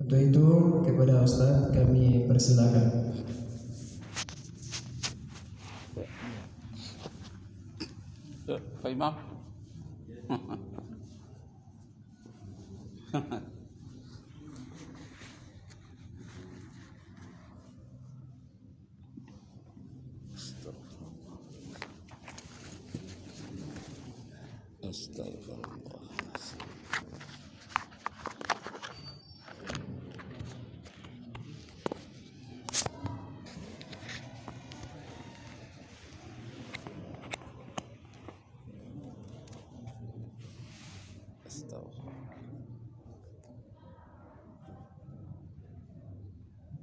Untuk itu kepada Ustaz kami persilakan. Pak Imam. Astagfirullah.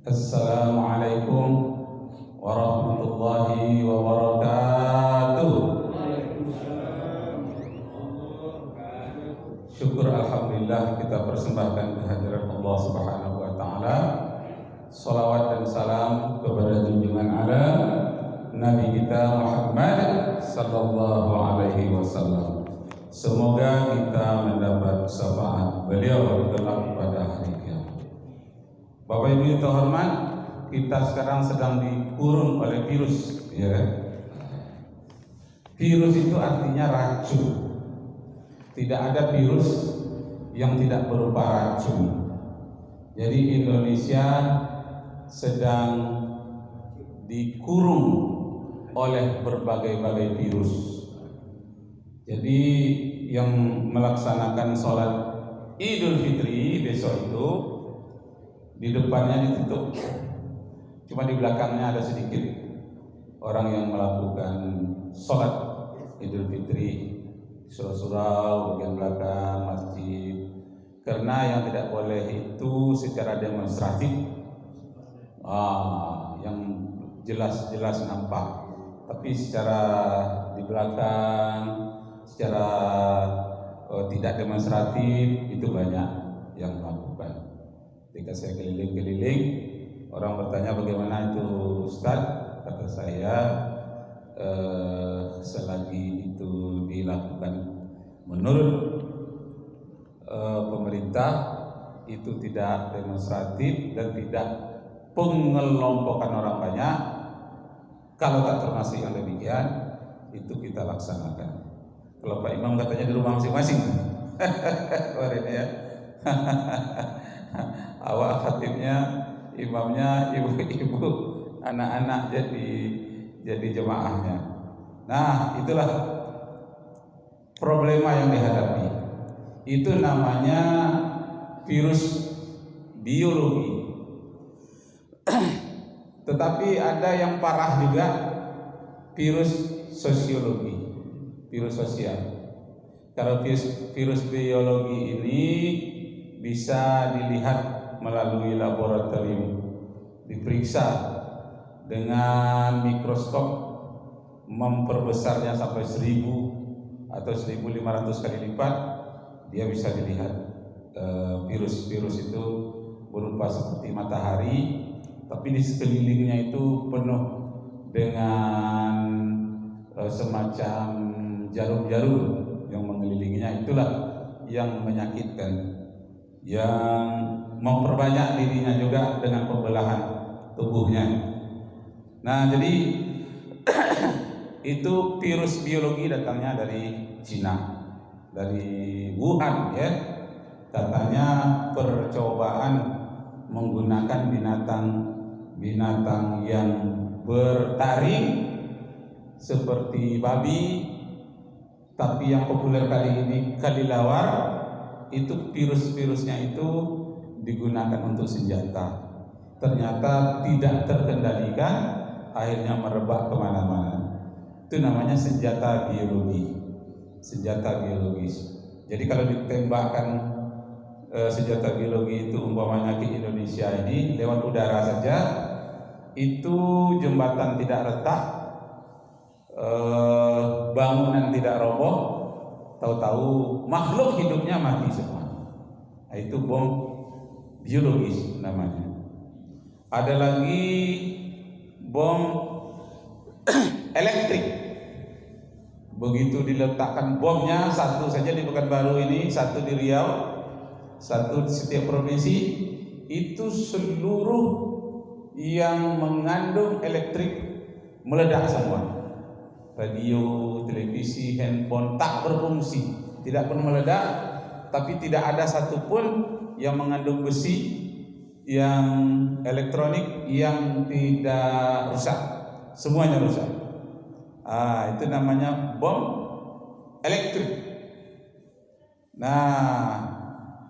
Assalamualaikum warahmatullahi wabarakatuh. Syukur alhamdulillah kita persembahkan kehadirat Allah Subhanahu wa taala. Salawat dan salam kepada junjungan alam Nabi kita Muhammad sallallahu alaihi wasallam. Semoga kita mendapat syafaat beliau kelak pada hari kiamat. Bapak Ibu yang terhormat, kita sekarang sedang dikurung oleh virus, ya kan? Virus itu artinya racun. Tidak ada virus yang tidak berupa racun. Jadi Indonesia sedang dikurung oleh berbagai-bagai virus. Jadi yang melaksanakan sholat Idul Fitri besok itu di depannya ditutup, cuma di belakangnya ada sedikit orang yang melakukan sholat Idul Fitri, surau-surau bagian belakang masjid. Karena yang tidak boleh itu secara demonstratif, yang jelas-jelas nampak, tapi secara di belakang, secara tidak demonstratif itu banyak yang melakukan. Ketika saya keliling-keliling, orang bertanya bagaimana itu Ustaz, kata saya selagi itu dilakukan menurut pemerintah itu tidak demonstratif dan tidak pengelompokan orang banyak, kalau tak termasuk yang demikian itu kita laksanakan. Kalau Pak Imam katanya di rumah masing-masing kemarin ya. Awak khatibnya, imamnya, ibu-ibu, anak-anak jadi jemaahnya. Nah, itulah problema yang dihadapi. Itu namanya virus biologi. Tetapi ada yang parah juga, virus sosiologi, virus sosial. Kalau virus biologi ini bisa dilihat melalui laboratorium, diperiksa dengan mikroskop, memperbesarnya sampai 1000 atau 1500 kali lipat, dia bisa dilihat virus-virus itu berupa seperti matahari, tapi di sekelilingnya itu penuh dengan semacam jarum-jarum yang mengelilinginya. Itulah yang menyakitkan, yang memperbanyak dirinya juga dengan pembelahan tubuhnya. Nah, jadi itu virus biologi datangnya dari Cina, dari Wuhan ya. Katanya percobaan menggunakan binatang yang bertaring seperti babi, tapi yang populer kali ini kelelawar. Itu virus-virusnya itu digunakan untuk senjata. Ternyata tidak terkendalikan, akhirnya merebak kemana-mana. Itu namanya senjata biologi, senjata biologis. Jadi kalau ditembakkan senjata biologi itu umpamanya ke Indonesia ini lewat udara saja, itu jembatan tidak retak, bangunan tidak roboh, tahu-tahu makhluk hidupnya mati semua. Nah, itu bom biologis namanya. Ada lagi bom elektrik. Begitu diletakkan bomnya, satu saja di Pekanbaru ini, satu di Riau, satu di setiap provinsi, itu seluruh yang mengandung elektrik meledak semua. Radio, televisi, handphone tak berfungsi, tidak pun meledak, tapi tidak ada satupun yang mengandung besi, yang elektronik yang tidak rusak, semuanya rusak. Itu namanya bom elektrik. Nah,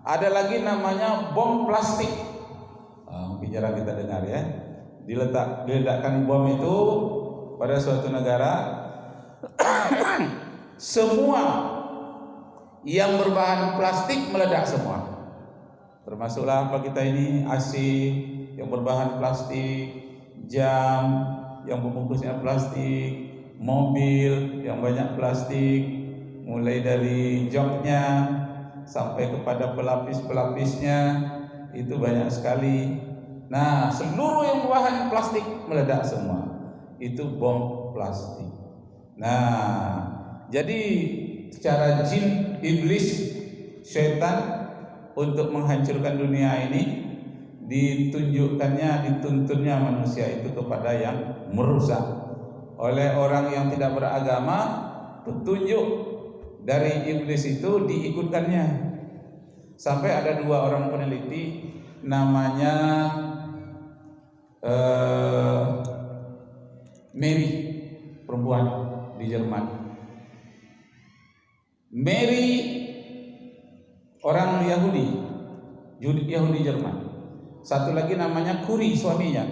ada lagi namanya bom plastik. Mungkin jarang kita dengar ya. Diledakkan bom itu pada suatu negara, semua yang berbahan plastik meledak semua. Termasuklah apa kita ini, AC yang berbahan plastik, jam yang bungkusnya plastik, mobil yang banyak plastik, mulai dari joknya sampai kepada pelapis-pelapisnya itu banyak sekali. Nah, seluruh yang berbahan plastik meledak semua. Itu bom plastik. Nah, jadi secara jin, iblis, syaitan untuk menghancurkan dunia ini dituntunnya manusia itu kepada yang merusak. Oleh orang yang tidak beragama, petunjuk dari iblis itu diikutkannya. Sampai ada 2 orang peneliti namanya Mary, perempuan di Jerman. Mary orang Yahudi Jerman. Satu lagi namanya Curie, suaminya.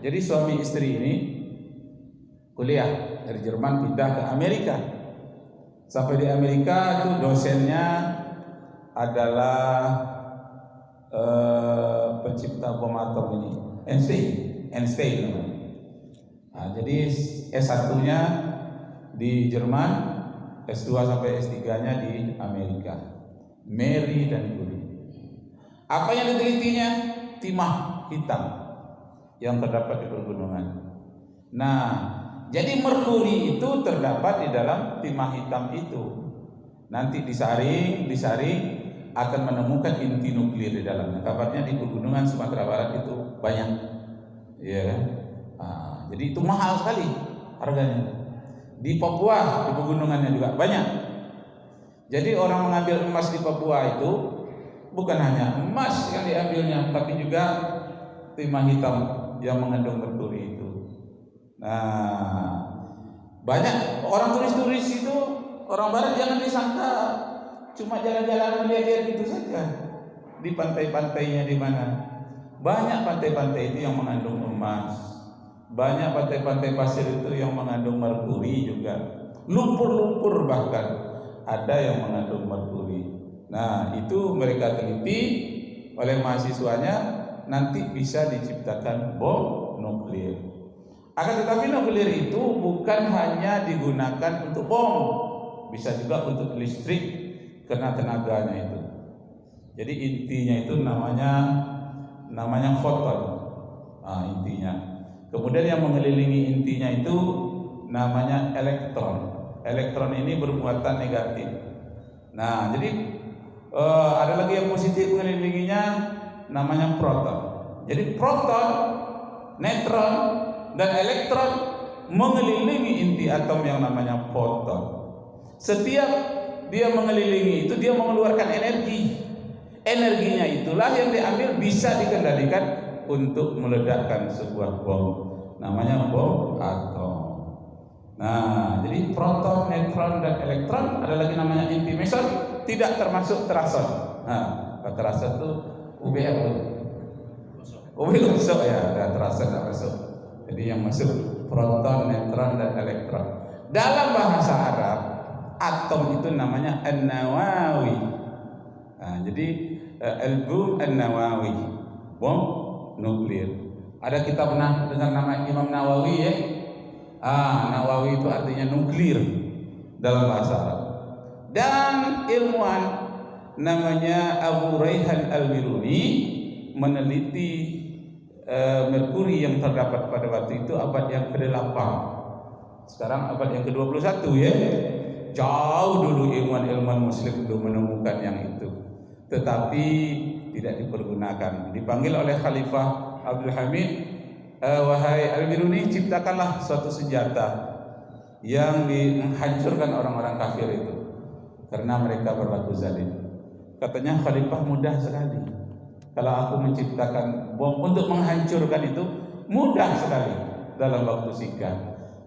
Jadi suami istri ini kuliah dari Jerman pindah ke Amerika. Sampai di Amerika itu dosennya adalah pencipta bom atom ini, Einstein namanya. Jadi S1-nya di Jerman, S2 sampai S3-nya di Amerika. Mary dan Curie. Apa yang ditelitinya? Timah hitam yang terdapat di pegunungan. Nah, jadi merkuri itu terdapat di dalam timah hitam itu. Nanti disaring akan menemukan inti nuklir di dalamnya. Kabarnya di pegunungan Sumatera Barat itu banyak, ya kan? Jadi itu mahal sekali harganya. Di Papua, di pegunungannya juga banyak. Jadi orang mengambil emas di Papua itu bukan hanya emas yang diambilnya, tapi juga timah hitam yang mengandung merkuri itu. Nah, banyak orang turis-turis itu, orang barat jangan disangka cuma jalan-jalan melihat-lihat gitu saja. Di pantai-pantainya di mana? Banyak pantai-pantai itu yang mengandung emas. Banyak pantai-pantai pasir itu yang mengandung merkuri juga. Lumpur-lumpur bahkan ada yang mengandung merkuri. Nah, itu mereka teliti oleh mahasiswanya, nanti bisa diciptakan bom nuklir. Akan tetapi nuklir itu bukan hanya digunakan untuk bom, bisa juga untuk listrik karena tenaganya itu. Jadi intinya itu namanya foton. Intinya. Kemudian yang mengelilingi intinya itu namanya elektron. Elektron ini bermuatan negatif. Nah, jadi ada lagi yang positif mengelilinginya, namanya proton. Jadi proton, neutron, dan elektron mengelilingi inti atom yang namanya foton. Setiap dia mengelilingi itu dia mengeluarkan energi. Energinya itulah yang diambil bisa dikendalikan untuk meledakkan sebuah bom, namanya bom atom. Nah, jadi proton, neutron, dan elektron, ada lagi namanya inti meson, tidak termasuk terason. Nah, terason itu UBR, kosong ya, dan terason tidak masuk. Jadi yang masuk proton, neutron, dan elektron. Dalam bahasa Arab, atom itu namanya an-nawawi. Nah, jadi al-bom an-nawawi, bom nuklir. Ada kita pernah dengar nama Imam Nawawi ya? Nawawi itu artinya nuklir dalam bahasa Arab. Dan ilmuwan namanya Abu Raihan Al-Biruni meneliti merkuri yang terdapat pada waktu itu abad yang ke-8. Sekarang abad yang ke-21 ya. Jauh dulu ilmuwan-ilmuwan muslim belum menemukan yang itu. Tetapi tidak dipergunakan. Dipanggil oleh Khalifah Abdul Hamid, wahai Al-Biruni, ciptakanlah suatu senjata yang menghancurkan orang-orang kafir itu karena mereka berlaku zalim. Katanya Khalifah, mudah sekali. Kalau aku menciptakan bom untuk menghancurkan itu mudah sekali dalam waktu singkat.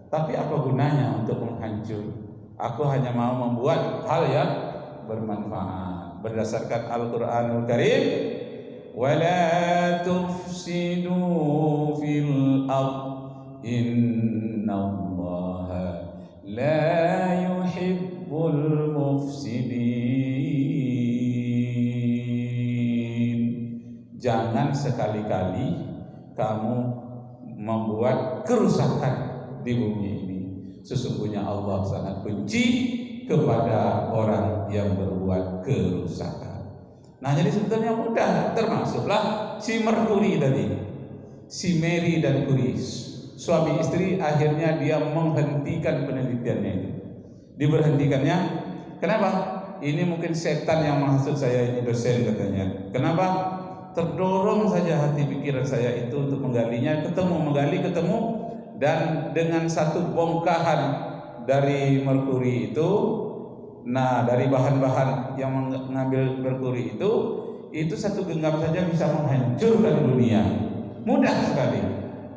Tapi apa gunanya untuk menghancur? Aku hanya mau membuat hal yang bermanfaat berdasarkan Al-Qur'anul Karim. Wala tufsidu fil ardh innallaha la yuhibbul mufsidin. Jangan sekali-kali kamu membuat kerusakan di bumi ini. Sesungguhnya Allah sangat benci kepada orang yang berbuat kerusakan. Nah, jadi sebetulnya mudah, termasuklah si Merkuri tadi, si Mary dan Curie, suami istri, akhirnya dia menghentikan penelitiannya itu. Diberhentikannya, kenapa? Ini mungkin setan yang menghasut saya, ini dosen katanya. Kenapa? Terdorong saja hati pikiran saya itu untuk menggalinya, ketemu, dan dengan satu bongkahan dari Merkuri itu, nah dari bahan-bahan yang mengambil Merkuri itu satu genggam saja bisa menghancurkan dunia. Mudah sekali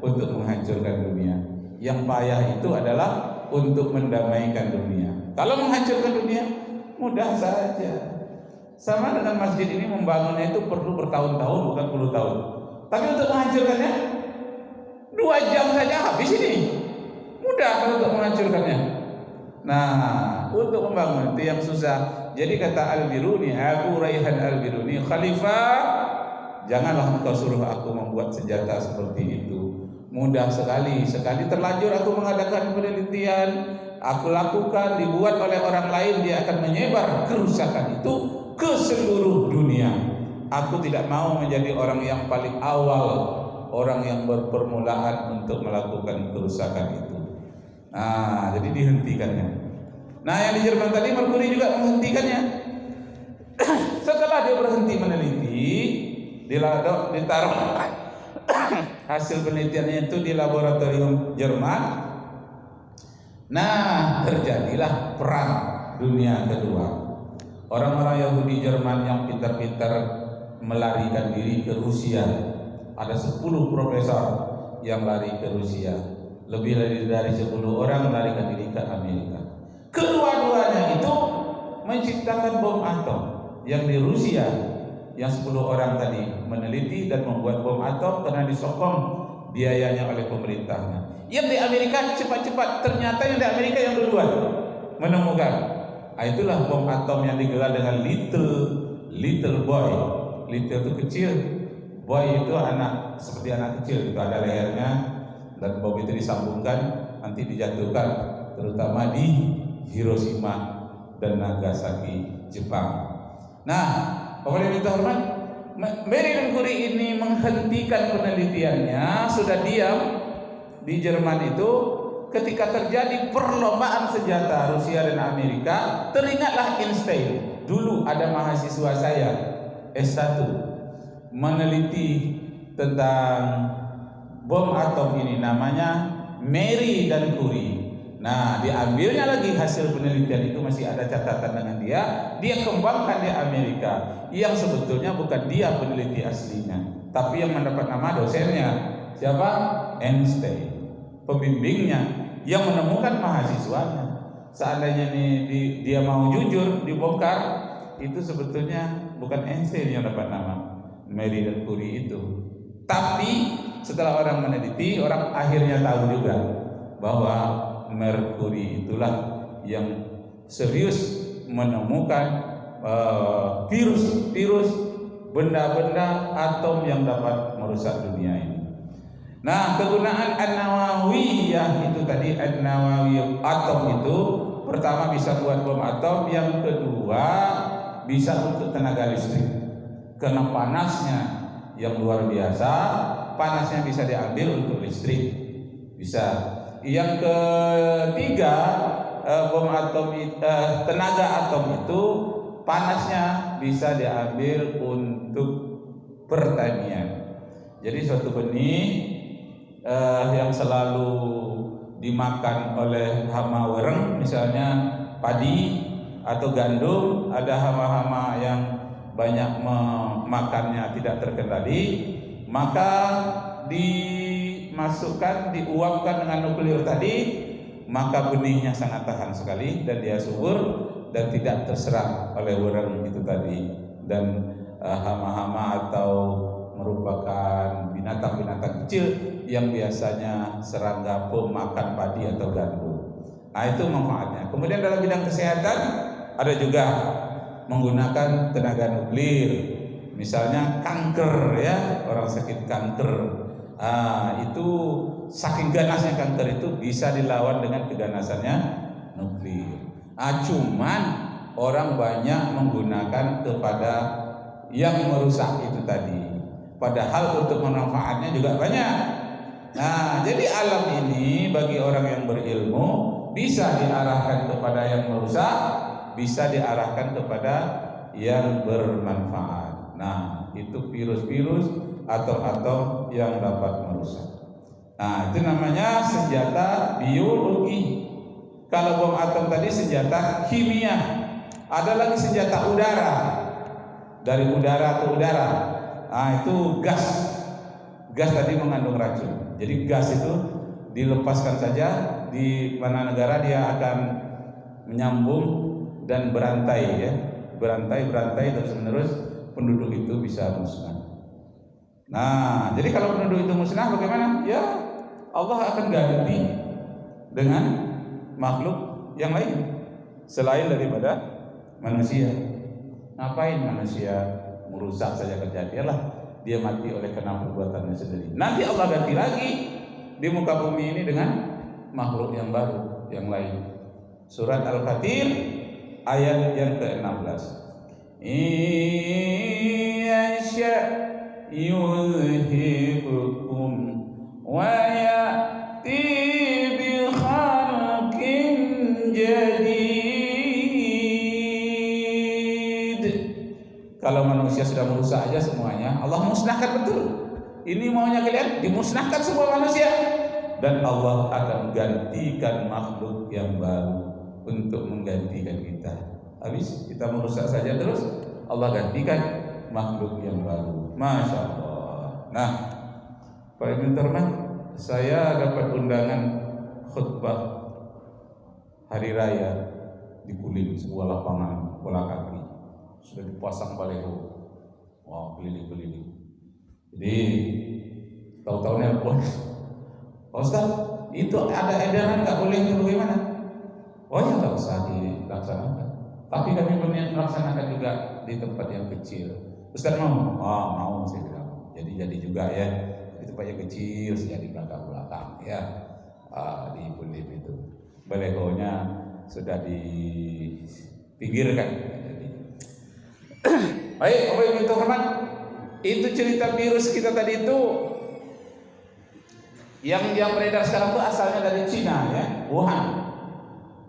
untuk menghancurkan dunia. Yang payah itu adalah untuk mendamaikan dunia. Kalau menghancurkan dunia mudah saja. Sama dengan masjid ini, membangunnya itu perlu bertahun-tahun, bukan puluh tahun. Tapi untuk menghancurkannya 2 jam saja habis ini. Mudah untuk menghancurkannya. Nah, untuk membangun itu yang susah. Jadi kata Al-Biruni, Abu Raihan Al-Biruni, Khalifah, janganlah engkau suruh aku membuat senjata seperti itu. Mudah sekali terlanjur aku mengadakan penelitian, aku lakukan, dibuat oleh orang lain, dia akan menyebar kerusakan itu ke seluruh dunia. Aku tidak mau menjadi orang yang paling awal, orang yang berpermulaan untuk melakukan kerusakan itu. Nah, jadi dihentikannya. Nah, yang di Jerman tadi Merkuri juga menghentikannya. Setelah dia berhenti meneliti, ditaruh hasil penelitiannya itu di laboratorium Jerman. Nah, terjadilah perang dunia kedua. Orang-orang Yahudi Jerman yang pintar-pintar melarikan diri ke Rusia. Ada 10 profesor yang lari ke Rusia. Lebih dari 10 orang melarikan diri ke Amerika. Kedua-duanya itu menciptakan bom atom. Yang di Rusia, yang 10 orang tadi meneliti dan membuat bom atom karena disokong biayanya oleh pemerintahnya. Yang di Amerika cepat-cepat, ternyata yang di Amerika yang duluan menemukan. Nah, itulah bom atom yang digelar dengan little boy. Little itu kecil, boy itu anak, seperti anak kecil itu, ada lehernya, dan bom itu disambungkan, nanti dijatuhkan terutama di Hiroshima dan Nagasaki, Jepang. Nah, Bapak Ibu terhormat, Mary dan Curie ini menghentikan penelitiannya, sudah diam di Jerman itu. Ketika terjadi perlombaan senjata Rusia dan Amerika, teringatlah Einstein. Dulu ada mahasiswa saya S1 meneliti tentang bom atom ini, namanya Mary dan Curie. Nah, diambilnya lagi hasil penelitian itu, masih ada catatan dengan dia kembangkan di Amerika, yang sebetulnya bukan dia peneliti aslinya, tapi yang mendapat nama dosennya siapa? Einstein, pembimbingnya yang menemukan mahasiswanya. Seandainya dia mau jujur dibongkar, itu sebetulnya bukan Einstein yang dapat nama Mary dan Curie itu. Tapi setelah orang meneliti, orang akhirnya tahu juga bahwa Merkuri itulah yang serius menemukan virus, benda-benda atom yang dapat merusak dunia ini. Nah, kegunaan an-nawawiyah itu tadi, an-nawawi atom itu pertama bisa buat bom atom, yang kedua bisa untuk tenaga listrik karena panasnya yang luar biasa, panasnya bisa diambil untuk listrik, bisa. Yang ketiga, bom atom, tenaga atom itu panasnya bisa diambil untuk pertanian. Jadi suatu benih yang selalu dimakan oleh hama wereng, misalnya padi atau gandum, ada hama-hama yang banyak memakannya tidak terkendali, maka dimasukkan, diuapkan dengan nuklir tadi, maka benihnya sangat tahan sekali dan dia subur dan tidak terserang oleh wereng itu tadi dan hama-hama atau merupakan binatang-binatang kecil yang biasanya serangga pemakan padi atau gandum. Nah, itu manfaatnya. Kemudian dalam bidang kesehatan ada juga menggunakan tenaga nuklir. Misalnya kanker, ya, orang sakit kanker. Itu saking ganasnya kanker itu bisa dilawan dengan keganasannya nuklir. Cuman orang banyak menggunakan kepada yang merusak itu tadi. Padahal untuk manfaatnya juga banyak. Nah, jadi alam ini bagi orang yang berilmu bisa diarahkan kepada yang merusak, bisa diarahkan kepada yang bermanfaat. Nah, itu virus-virus atau atom yang dapat merusak. Nah, itu namanya senjata biologi. Kalau bom atom tadi senjata kimia. Ada lagi senjata udara. Dari udara ke udara. Nah, itu gas. Gas tadi mengandung racun. Jadi gas itu dilepaskan saja di mana negara dia akan menyambung dan berantai, ya. Berantai terus menerus penduduk itu bisa musnah. Nah, jadi kalau penduduk itu musnah bagaimana? Ya, Allah akan ganti dengan makhluk yang lain selain daripada manusia. Ngapain manusia merusak saja kejadianlah, dia mati oleh karena perbuatannya sendiri. Nanti Allah ganti lagi di muka bumi ini dengan makhluk yang baru, yang lain. Surat Al-Fatir ayat yang ke-16. Iyasya yuzhibukum wa ya'ti bi khalqin jadid. Kalau manusia sudah merusak aja semuanya, Allah musnahkan betul. Ini maunya kalian dimusnahkan semua manusia, dan Allah akan gantikan makhluk yang baru untuk menggantikan kita. Habis kita merusak saja terus, Allah gantikan makhluk yang baru. Masya Allah. Nah, Pak Ibn Terman, saya dapat undangan khutbah hari raya di Kulim, sebuah lapangan bola kaki. Sudah dipasang baliho. Wow, keliling-keliling. Jadi tahu-tahu nelpon, Ustaz, itu ada edaran nggak boleh itu bagaimana? Oh ya, nggak usah dilaksanakan. Tapi kami berniat melaksanakan juga di tempat yang kecil. Ustaz mau? Oh, mau, saya bilang. Jadi juga ya, di tempat yang kecil, saja di belakang ya, di Kulim itu. Balihonya sudah dipinggirkan. Baik, Bapak Ibu teman-teman, itu cerita virus kita tadi itu yang beredar sekarang itu asalnya dari Cina, ya, Wuhan.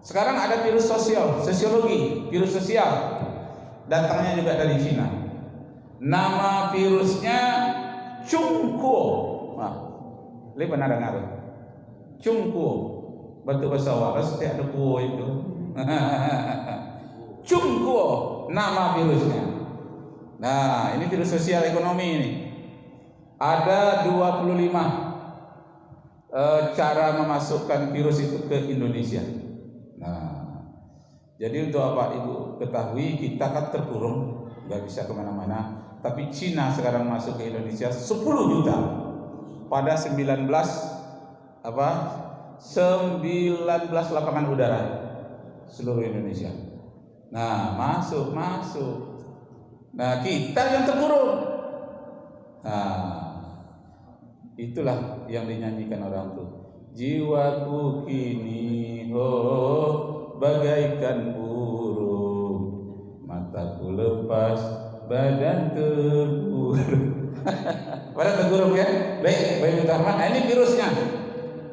Sekarang ada virus sosiologi, virus sosial, datangnya juga dari Cina. Nama virusnya Cungkuo. Wah, ini benar dengar? Cungkuo, batu bahasa waras tidak ada kuo itu. Cungkuo nama virusnya. Nah, ini virus sosial ekonomi ini. Ada 25 cara memasukkan virus itu ke Indonesia. Nah, jadi untuk apa Ibu ketahui, kita kan terkurung, nggak bisa kemana-mana. Tapi Cina sekarang masuk ke Indonesia 10 juta pada 19 lapangan udara seluruh Indonesia. Nah, masuk. Nah, kita yang terkurung. Nah, itulah yang dinyanyikan orang tuh. Jiwaku kini bagaikan burung, mataku lepas, badan terkurung. Badan terkurung, ya. Baik utama. Nah, ini virusnya.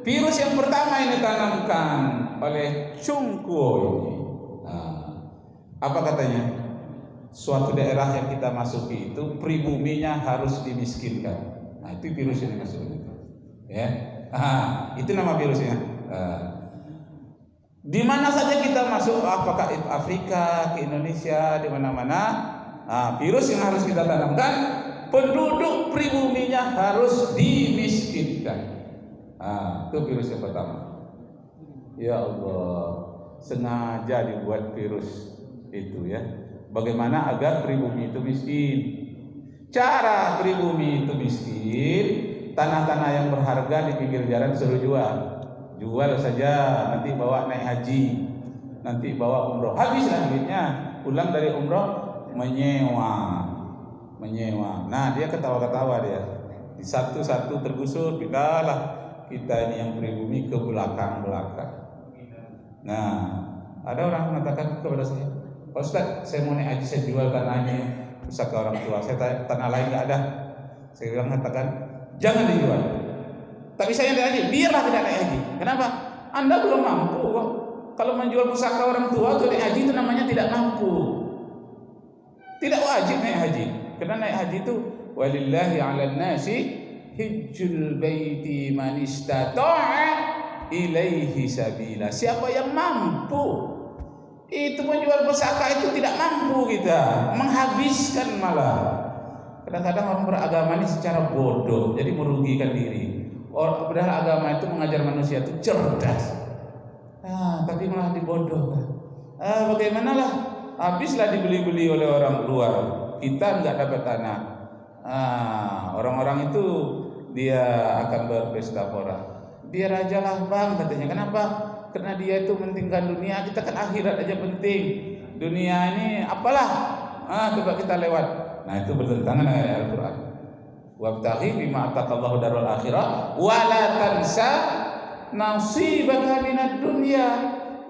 Virus yang pertama ini ditanamkan oleh Cungkuo ini. Nah, apa katanya? suatu daerah yang kita masuki itu pribuminya harus dimiskinkan. Nah, itu virus yang masuk itu. Ya. Itu nama virusnya. Di mana saja kita masuk, apakah Afrika, ke Indonesia, di mana-mana, virus yang harus kita tanamkan, penduduk pribuminya harus dimiskinkan. Itu virus yang pertama. Ya Allah, sengaja dibuat virus itu ya. Bagaimana agar pribumi itu miskin? Cara pribumi itu miskin, tanah-tanah yang berharga di pinggir jalan suruh jual saja, nanti bawa naik haji, nanti bawa umroh, habislah duitnya, pulang dari umroh menyewa. Nah, dia ketawa-ketawa dia, di satu-satu tergusur, pindahlah kita ini yang pribumi ke belakang-belakang. Nah, ada orang mengatakan kepada saya, Pak Ustaz, saya mau naik haji, saya jual tanahnya, bisa ke orang tua, saya tanah lain nggak ada. Saya bilang, katakan jangan dijual. Tapi saya naik haji, biarlah tidak naik haji. Kenapa? Anda belum mampu kok. Kalau menjual pusaka orang tua untuk naik haji itu namanya tidak mampu. Tidak wajib naik haji. Karena naik haji itu walillahi 'alan nasi hijjul baiti man istata'a ilaihi sabila. Siapa yang mampu. Itu menjual pusaka itu tidak mampu kita, menghabiskan malah. Kadang-kadang orang beragama ini secara bodoh, jadi merugikan diri. Padahal agama itu mengajar manusia itu cerdas, tapi malah dibodohkan. Bagaimanalah? Habislah dibeli-beli oleh orang luar. Kita nggak dapat tanah. Orang-orang itu dia akan berpesta pora. Biar aja lah bang, katanya. Kenapa? Karena dia itu pentingkan dunia. Kita kan akhirat aja penting. Dunia ini apalah? Coba kita lewat. Nah, itu bertentangan dengan Al-Quran. Wabtaghi bima ataqallahu darul akhirah wa la tansa nasibaka minad dunya.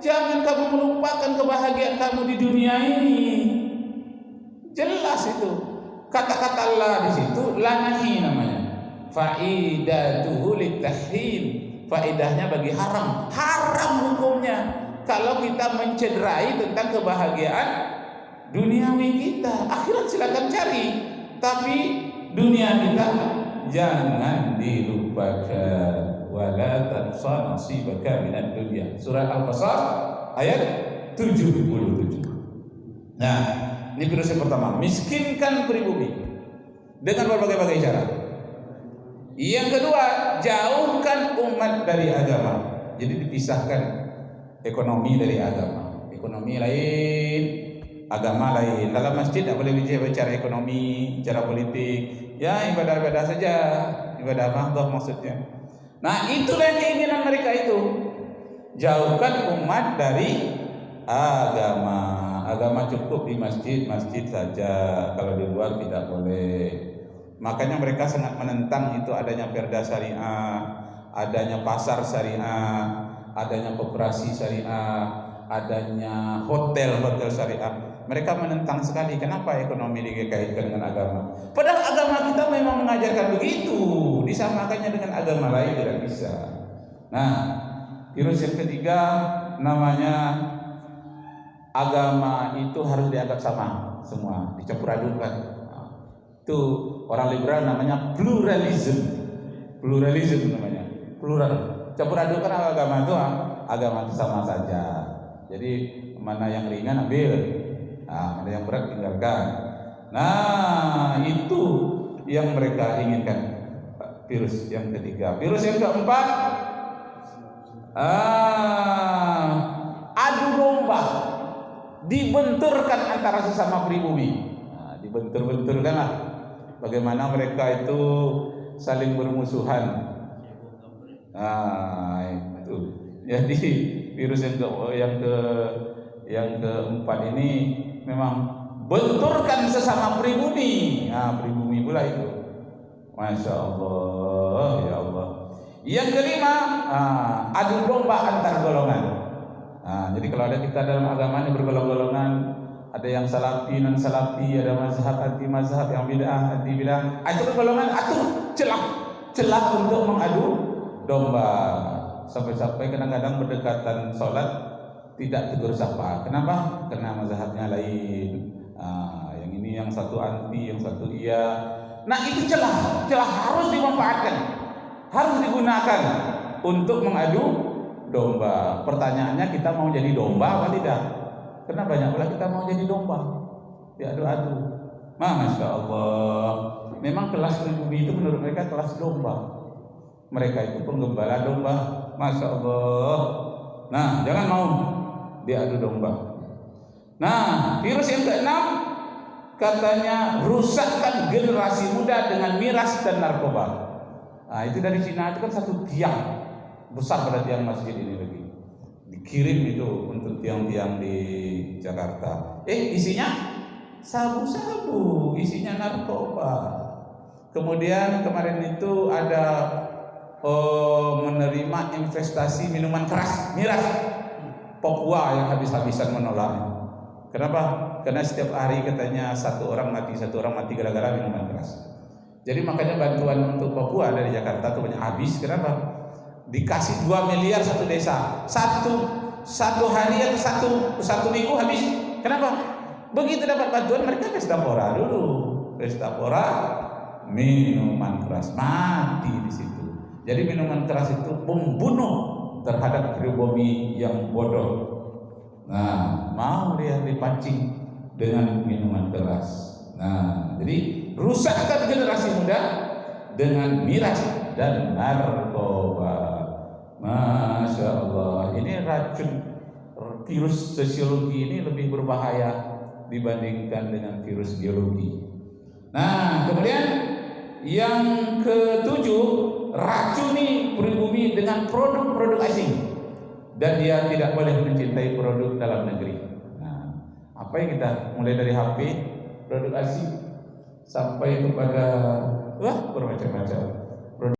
Jangan kamu melupakan kebahagiaan kamu di dunia ini. Jelas itu. Kata-kata Allah di situ lanahi namanya. Faidatuhu litahrim. Faidahnya bagi haram. Haram hukumnya kalau kita mencederai tentang kebahagiaan duniawi kita. Akhirat silakan cari, tapi dunia kita jangan dilupakan. Wala tansa nasibaka minad dunya. Surah Al-Qasas ayat 77. Nah, ini virus yang pertama, miskinkan pribumi dengan berbagai-bagai cara. Yang kedua, jauhkan umat dari agama. Jadi dipisahkan ekonomi dari agama. Ekonomi lain, agama lain. Dalam masjid tidak boleh bicara ekonomi, bicara politik. Ya, ibadah-ibadah saja, ibadah mahdoh maksudnya. Nah, itulah keinginan mereka itu. Jauhkan umat dari agama. Agama cukup di masjid saja. Kalau di luar tidak boleh. Makanya mereka sangat menentang itu adanya perda syariah, adanya pasar syariah, adanya koperasi syariah, adanya hotel-hotel syariah. Mereka menentang sekali. Kenapa ekonomi dikaitkan dengan agama? Padahal agama kita memang mengajarkan begitu. Disamakannya dengan agama lain tidak bisa. Nah, virus yang ketiga namanya agama itu harus dianggap sama semua, dicampur adukan. Itu orang liberal namanya pluralism. Pluralism namanya. Plural. Campur adukan agama itu sama saja. Jadi mana yang ringan ambil, mana yang berat tinggalkan. Nah, itu yang mereka inginkan. Virus yang ketiga. Virus yang keempat, adu domba, dibenturkan antara sesama pribumi. Dibentur-benturkanlah. Bagaimana mereka itu saling bermusuhan. Itu. Jadi virus yang keempat ini memang benturkan sesama pribumi. Pribumi pula itu. Masya Allah, ya Allah. Yang kelima, adu domba antar golongan. Jadi kalau ada kita dalam agama ini bergolong-golongan, ada yang salafi, non salafi, ada mazhab, anti mazhab, yang bid'ah, anti bid'ah. Atur golongan, atur celah untuk mengadu domba. Sampai-sampai kadang-kadang berdekatan sholat tidak tegur sapa. Kenapa? Karena mazhabnya lain. yang ini yang satu anti, yang satu iya. Nah itu celah harus dimanfaatkan, harus digunakan untuk mengadu domba. Pertanyaannya, kita mau jadi domba apa tidak? Karena banyak pula kita mau jadi domba, diadu-adu. Masya Allah, memang kelas pribumi itu menurut mereka kelas domba. Mereka itu penggembala domba, Masya Allah. Nah, jangan mau diadu domba. Nah, virus yang keenam, katanya rusakkan generasi muda dengan miras dan narkoba. Nah, itu dari Cina, itu kan satu tiang besar pada tiang masjid ini lagi. Dikirim itu untuk tiang-tiang di Jakarta. Isinya sabu-sabu, isinya narkoba. Kemudian kemarin itu ada menerima investasi minuman keras, miras. Papua yang habis-habisan menolak. Kenapa? Karena setiap hari katanya satu orang mati gara-gara minuman keras. Jadi makanya bantuan untuk Papua dari Jakarta itu banyak habis. Kenapa? Dikasih 2 miliar satu desa, satu hari atau satu minggu habis. Kenapa? Begitu dapat bantuan mereka pesta pora dulu, pesta pora minuman keras, mati di situ. Jadi minuman keras itu membunuh terhadap pribumi yang bodoh. Nah, mau dia dipancing dengan minuman keras. Nah, jadi rusakkan generasi muda dengan miras dan narkoba. Masya Allah, ini racun virus sosiologi ini lebih berbahaya dibandingkan dengan virus biologi. Nah, kemudian yang ketujuh, racuni pribumi dengan produk-produk asing. Dan dia tidak boleh mencintai produk dalam negeri. Nah, apa yang kita mulai dari HP produk asing sampai kepada